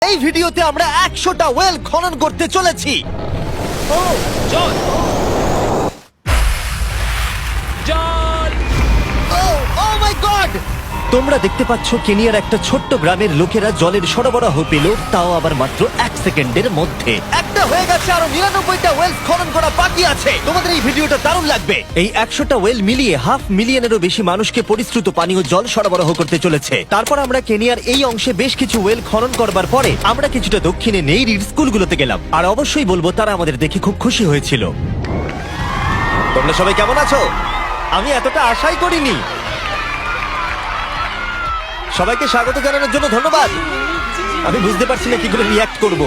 এই ভিডিওতে আমরা 100টা ওয়েল খনন করতে চলেছি। ও জল জল ও মাই গড! তোমরা দেখতে পাচ্ছ কেনিয়ার একটা ছোট্ট গ্রামের লোকেরা জলের সরবরাহ পেল, তাও আবার মাত্র 1 সেকেন্ডের মধ্যে। একটা হয়ে গেছে, আরো 99টা ওয়েল খনন করা বাকি আছে। তোমাদের এই ভিডিওটা দারুণ লাগবে। এই 100টা ওয়েল মিলিয়ে 500,000-এরও বেশি মানুষকে পরিশ্রুত পানীয় জল সরবরাহ করতে চলেছে। তারপর আমরা কেনিয়ার এই অংশে বেশ কিছু ওয়েল খনন করবার পরে আমরা কিছুটা দক্ষিণে নেইরির স্কুলগুলোতে গেলাম, আর অবশ্যই বলবো তারা আমাদের দেখে খুব খুশি হয়েছিল। তোমরা সবাই কেমন আছো? আমি এতটা আশাই করিনি। সবাইকে স্বাগত জানানোর জন্য ধন্যবাদ। আমি বুঝতে পারছি না কি করে রিঅ্যাক্ট করব।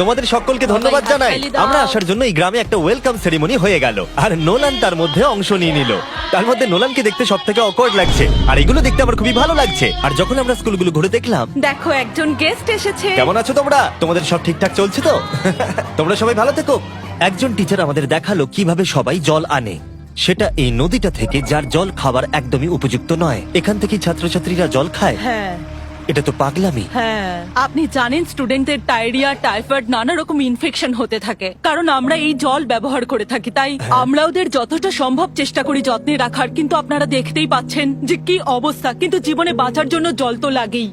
তোমাদের সকলকে ধন্যবাদ জানাই। আমরা আসার জন্য এই গ্রামে একটা ওয়েলকাম সেরিমনি হয়ে গেল, আর নোলান তার মধ্যে অংশ নিয়ে নিল। তার মধ্যে নোলানকে দেখতে সব থেকে অকওয়ার্ড লাগছে, আর এগুলো দেখতে আমার খুবই ভালো লাগছে। আর যখন আমরা স্কুলগুলো ঘুরে দেখলাম, দেখো একজন গেস্ট এসেছে। কেমন আছো তোমরা? তোমাদের সব ঠিকঠাক চলছে তো? তোমরা সবাই ভালো থেকো। একজন টিচার আমাদের দেখালো কিভাবে সবাই জল আনে। সেটা এই নদীটা থেকে, যার জল খাবার একদমই উপযুক্ত নয়। এখান থেকে ছাত্রছাত্রীরা জল খায়। হ্যাঁ এটা তো পাগলামি। হ্যাঁ, আপনি জানেন স্টুডেন্টদের ডায়রিয়া, টাইফয়েড, নানা রকম ইনফেকশন হতে থাকে, কারণ আমরা এই জল ব্যবহার করে থাকি। তাই আমরা ওদের যতটা সম্ভব চেষ্টা করি যত্নে রাখার, কিন্তু আপনারা দেখতেই পাচ্ছেন যে কি অবস্থা। কিন্তু জীবনে বাঁচার জন্য জল তো লাগেই।